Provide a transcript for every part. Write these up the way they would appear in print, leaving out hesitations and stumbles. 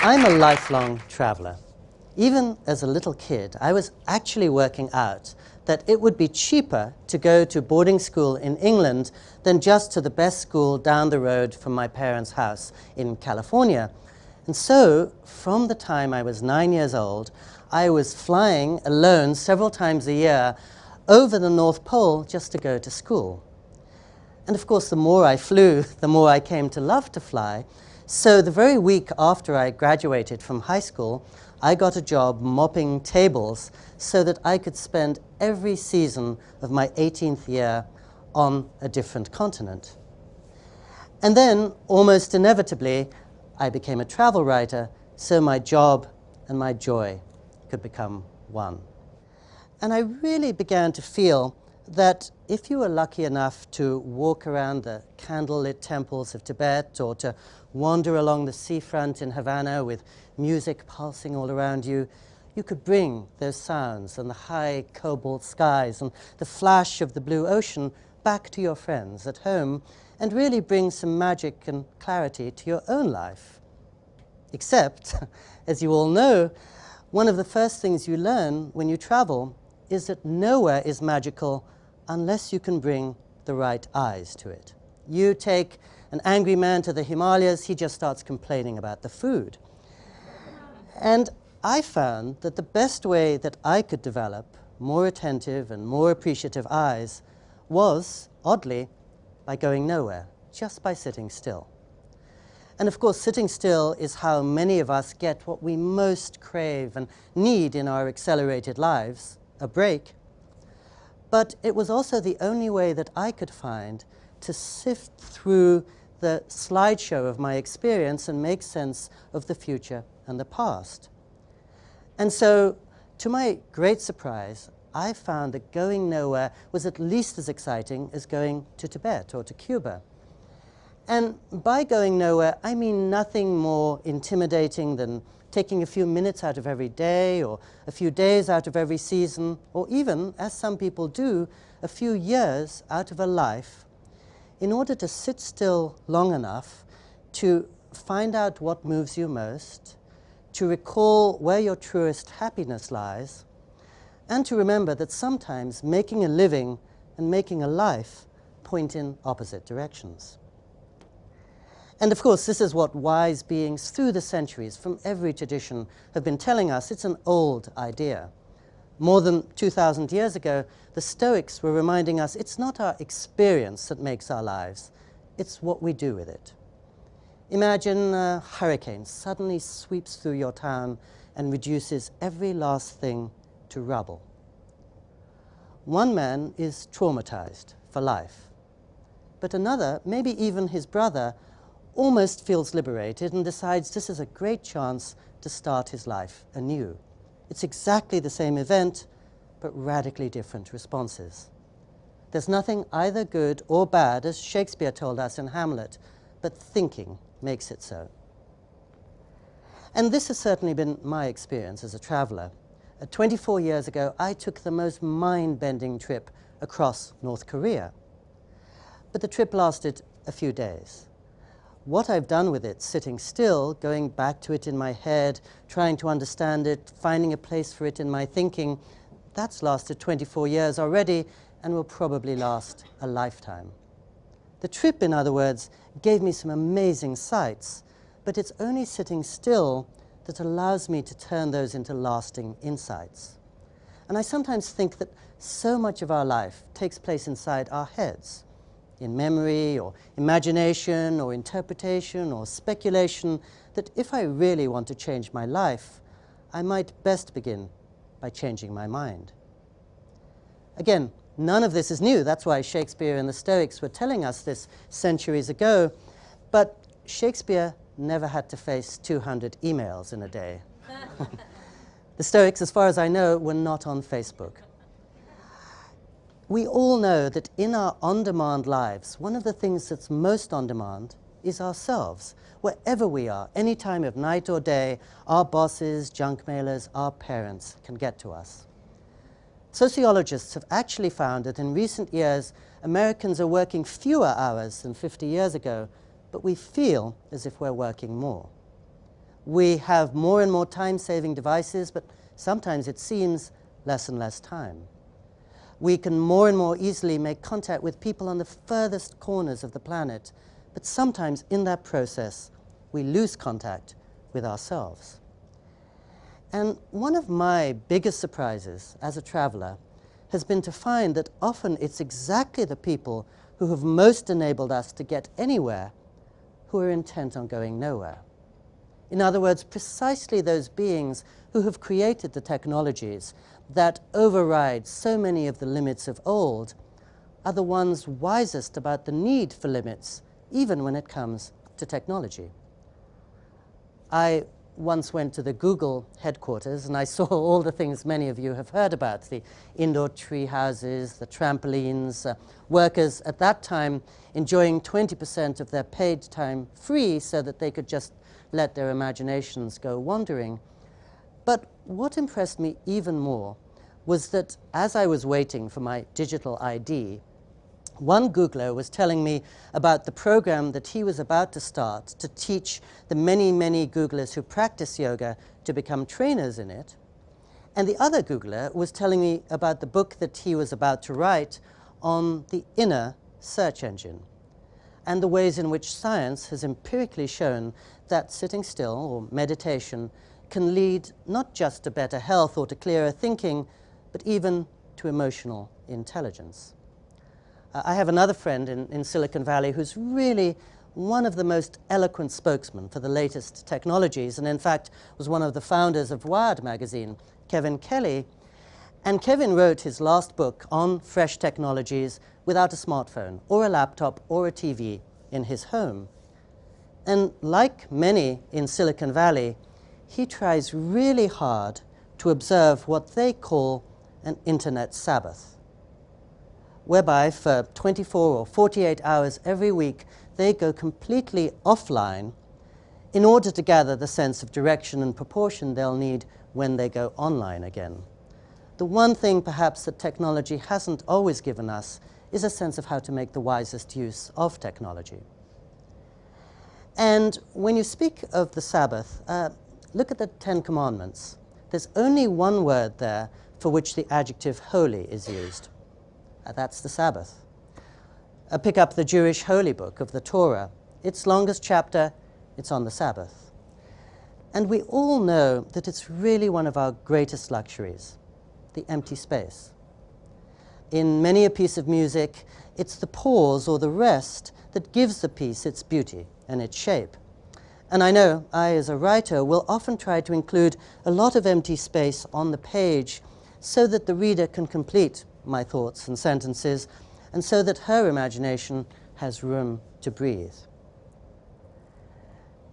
I'm a lifelong traveler. Even as a little kid, I was actually working out that it would be cheaper to go to boarding school in England than just to the best school down the road from my parents' house in California. And so, from the time I was 9 years old, I was flying alone several times a year over the North Pole just to go to school. And of course, the more I flew, the more I came to love to fly. So the very week after I graduated from high school, I got a job mopping tables so that I could spend every season of my 18th year on a different continent. And then, almost inevitably, I became a travel writer, so my job and my joy could become one. And I really began to feel that if you were lucky enough to walk around the candlelit temples of Tibet or to wander along the seafront in Havana with music pulsing all around you, you could bring those sounds and the high cobalt skies and the flash of the blue ocean back to your friends at home and really bring some magic and clarity to your own life. Except, as you all know, one of the first things you learn when you travel is that nowhere is magical unless you can bring the right eyes to it. You take an angry man to the Himalayas, he just starts complaining about the food. And I found that the best way that I could develop more attentive and more appreciative eyes was, oddly, by going nowhere, just by sitting still. And of course, sitting still is how many of us get what we most crave and need in our accelerated lives, a break. But it was also the only way that I could find to sift through the slideshow of my experience and make sense of the future and the past. And so, to my great surprise, I found that going nowhere was at least as exciting as going to Tibet or to Cuba. And by going nowhere, I mean nothing more intimidating than taking a few minutes out of every day or a few days out of every season, or even, as some people do, a few years out of a life in order to sit still long enough to find out what moves you most, to recall where your truest happiness lies, and to remember that sometimes making a living and making a life point in opposite directions. And of course, this is what wise beings through the centuries from every tradition have been telling us. It's an old idea. More than 2,000 years ago, the Stoics were reminding us it's not our experience that makes our lives, it's what we do with it. Imagine a hurricane suddenly sweeps through your town and reduces every last thing to rubble. One man is traumatized for life, but another, maybe even his brother, almost feels liberated and decides this is a great chance to start his life anew. It's exactly the same event, but radically different responses. There's nothing either good or bad, as Shakespeare told us in Hamlet, but thinking makes it so. And this has certainly been my experience as a traveler. 24 years ago, I took the most mind-bending trip across North Korea. But the trip lasted a few days. What I've done with it, sitting still, going back to it in my head, trying to understand it, finding a place for it in my thinking, that's lasted 24 years already and will probably last a lifetime. The trip, in other words, gave me some amazing sights, but it's only sitting still that allows me to turn those into lasting insights. And I sometimes think that so much of our life takes place inside our heads, in memory or imagination or interpretation or speculation, that if I really want to change my life, I might best begin by changing my mind. Again, none of this is new. That's why Shakespeare and the Stoics were telling us this centuries ago. But Shakespeare never had to face 200 emails in a day. The Stoics, as far as I know, were not on Facebook. We all know that in our on-demand lives, one of the things that's most on demand is ourselves. Wherever we are, any time of night or day, our bosses, junk mailers, our parents can get to us. Sociologists have actually found that in recent years, Americans are working fewer hours than 50 years ago, but we feel as if we're working more. We have more and more time-saving devices, but sometimes it seems less and less time. We can more and more easily make contact with people on the furthest corners of the planet, but sometimes in that process, we lose contact with ourselves. And one of my biggest surprises as a traveler has been to find that often it's exactly the people who have most enabled us to get anywhere who are intent on going nowhere. In other words, precisely those beings who have created the technologies that override so many of the limits of old are the ones wisest about the need for limits, even when it comes to technology. I once went to the Google headquarters and I saw all the things many of you have heard about, the indoor tree houses, the trampolines, workers at that time enjoying 20% of their paid time free so that they could just let their imaginations go wandering. But what impressed me even more was that as I was waiting for my digital ID, one Googler was telling me about the program that he was about to start to teach the many, many Googlers who practice yoga to become trainers in it. And the other Googler was telling me about the book that he was about to write on the inner search engine and the ways in which science has empirically shown that sitting still or meditation can lead not just to better health or to clearer thinking, but even to emotional intelligence. I have another friend in Silicon Valley who's really one of the most eloquent spokesmen for the latest technologies, and in fact was one of the founders of Wired magazine, Kevin Kelly. And Kevin wrote his last book on fresh technologies without a smartphone or a laptop or a TV in his home. And like many in Silicon Valley, he tries really hard to observe what they call an internet Sabbath, whereby for 24 or 48 hours every week, they go completely offline in order to gather the sense of direction and proportion they'll need when they go online again. The one thing perhaps that technology hasn't always given us is a sense of how to make the wisest use of technology. And when you speak of the Sabbath, look at the Ten Commandments. There's only one word there for which the adjective holy is used. That's the Sabbath. Pick up the Jewish holy book of the Torah. Its longest chapter, it's on the Sabbath. And we all know that it's really one of our greatest luxuries, the empty space. In many a piece of music, it's the pause or the rest that gives the piece its beauty and its shape. And I know I, as a writer, will often try to include a lot of empty space on the page so that the reader can complete my thoughts and sentences, and so that her imagination has room to breathe.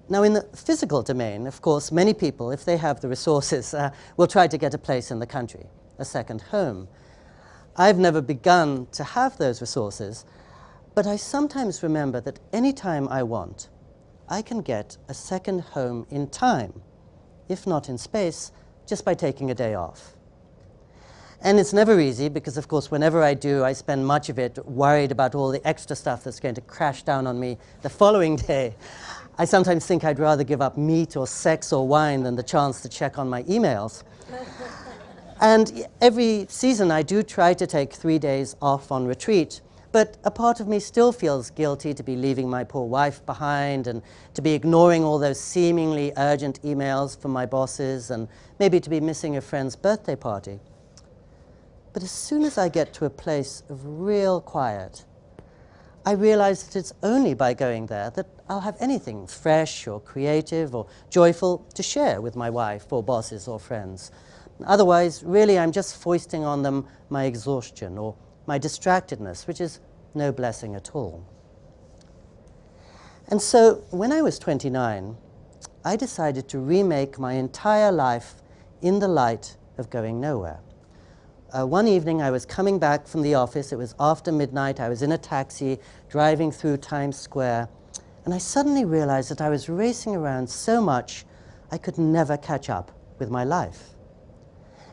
Now, in the physical domain, of course, many people, if they have the resources, will try to get a place in the country, a second home. I've never begun to have those resources, but I sometimes remember that any time I want, I can get a second home in time, if not in space, just by taking a day off. And it's never easy because, of course, whenever I do, I spend much of it worried about all the extra stuff that's going to crash down on me the following day. I sometimes think I'd rather give up meat or sex or wine than the chance to check on my emails. And every season I do try to take 3 days off on retreat, but a part of me still feels guilty to be leaving my poor wife behind and to be ignoring all those seemingly urgent emails from my bosses and maybe to be missing a friend's birthday party. But as soon as I get to a place of real quiet, I realize that it's only by going there that I'll have anything fresh or creative or joyful to share with my wife or bosses or friends. Otherwise, really, I'm just foisting on them my exhaustion or my distractedness, which is no blessing at all. And so, when I was 29, I decided to remake my entire life in the light of going nowhere. One evening, I was coming back from the office. It was after midnight. I was in a taxi driving through Times Square, and I suddenly realized that I was racing around so much I could never catch up with my life.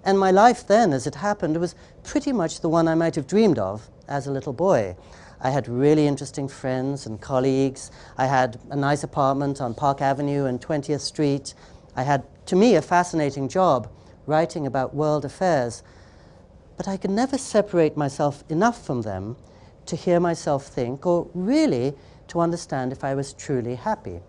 And my life then, as it happened, was pretty much the one I might have dreamed of as a little boy. I had really interesting friends and colleagues. I had a nice apartment on Park Avenue and 20th Street. I had, to me, a fascinating job writing about world affairs, but I could never separate myself enough from them to hear myself think, or really to understand if I was truly happy.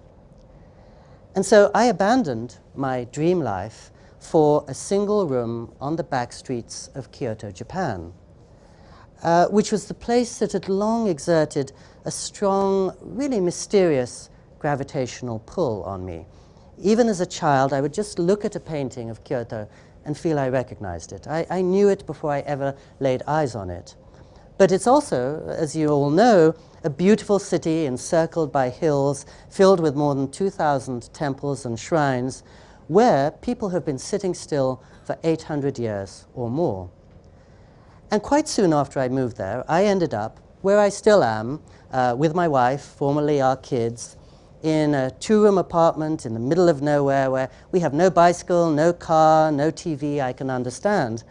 And so I abandoned my dream life for a single room on the back streets of Kyoto, Japan, which was the place that had long exerted a strong, really mysterious gravitational pull on me. Even as a child, I would just look at a painting of Kyoto and feel I recognized it. I knew it before I ever laid eyes on it. But it's also, as you all know, a beautiful city encircled by hills, filled with more than 2,000 temples and shrines, where people have been sitting still for 800 years or more. And quite soon after I moved there, I ended up where I still am, with my wife, formerly our kids, in a two-room apartment in the middle of nowhere where we have no bicycle, no car, no TV I can understand.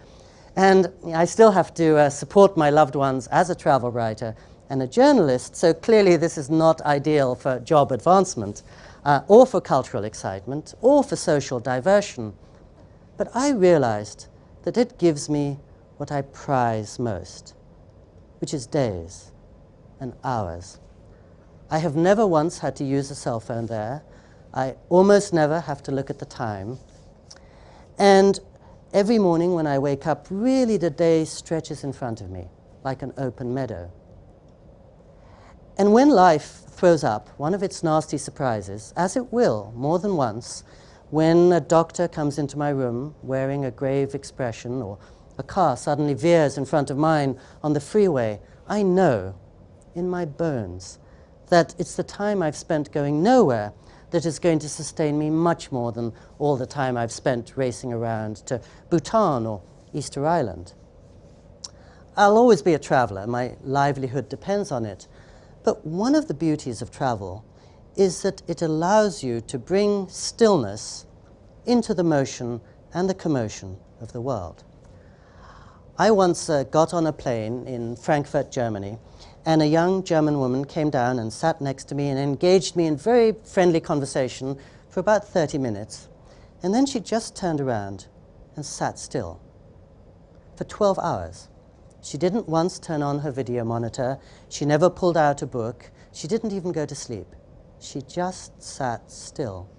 And I still have to support my loved ones as a travel writer and a journalist, so clearly this is not ideal for job advancement, or for cultural excitement, or for social diversion. But I realized that it gives me what I prize most, which is days and hours. I have never once had to use a cell phone there. I almost never have to look at the time. And every morning when I wake up, really the day stretches in front of me like an open meadow. And when life throws up one of its nasty surprises, as it will more than once, when a doctor comes into my room wearing a grave expression, or a car suddenly veers in front of mine on the freeway, I know in my bones that it's the time I've spent going nowhere that is going to sustain me much more than all the time I've spent racing around to Bhutan or Easter Island. I'll always be a traveler. My livelihood depends on it. But one of the beauties of travel is that it allows you to bring stillness into the motion and the commotion of the world. I once got on a plane in Frankfurt, Germany, and a young German woman came down and sat next to me and engaged me in very friendly conversation for about 30 minutes. And then she just turned around and sat still for 12 hours. She didn't once turn on her video monitor. She never pulled out a book. She didn't even go to sleep. She just sat still.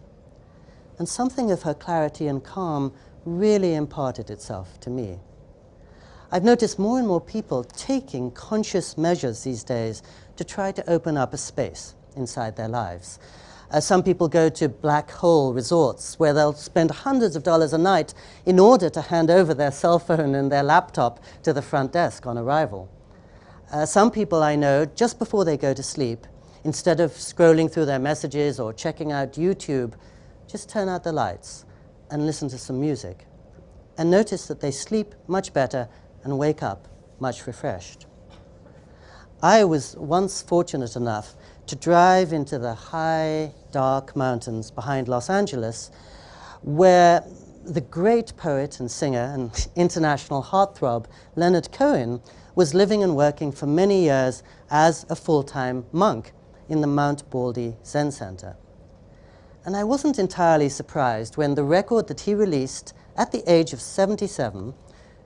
And something of her clarity and calm really imparted itself to me. I've noticed more and more people taking conscious measures these days to try to open up a space inside their lives. Some people go to black hole resorts where they'll spend hundreds of dollars a night in order to hand over their cell phone and their laptop to the front desk on arrival. Some people I know, just before they go to sleep, instead of scrolling through their messages or checking out YouTube, just turn out the lights and listen to some music, and notice that they sleep much better and wake up much refreshed. I was once fortunate enough to drive into the high, dark mountains behind Los Angeles, where the great poet and singer and international heartthrob Leonard Cohen was living and working for many years as a full-time monk in the Mount Baldy Zen Center. And I wasn't entirely surprised when the record that he released at the age of 77,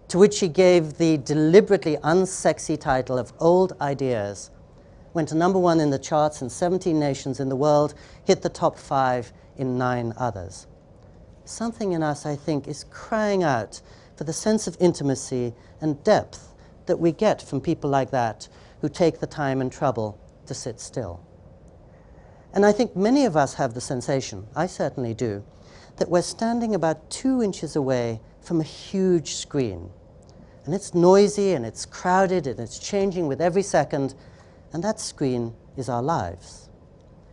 to which he gave the deliberately unsexy title of Old Ideas, went to #1 in the charts in 17 nations in the world, hit the top 5 in 9 others. Something in us, I think, is crying out for the sense of intimacy and depth that we get from people like that who take the time and trouble to sit still. And I think many of us have the sensation, I certainly do, that we're standing about 2 inches away from a huge screen. And it's noisy and it's crowded and it's changing with every second, and that screen is our lives.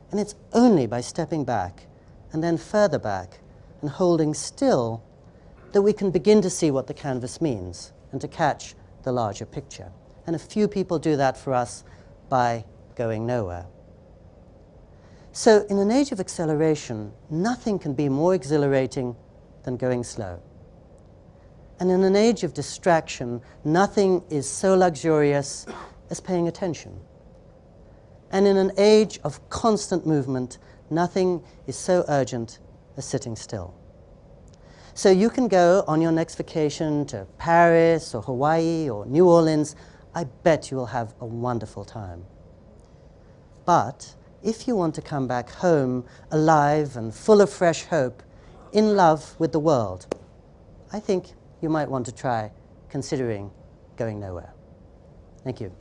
And it's only by stepping back and then further back and holding still that we can begin to see what the canvas means and to catch the larger picture. And a few people do that for us by going nowhere. So in an age of acceleration, nothing can be more exhilarating than going slow. And in an age of distraction, nothing is so luxurious as paying attention. And in an age of constant movement, nothing is so urgent as sitting still. So you can go on your next vacation to Paris or Hawaii or New Orleans. I bet you will have a wonderful time. But if you want to come back home alive and full of fresh hope, in love with the world, I think you might want to try considering going nowhere. Thank you.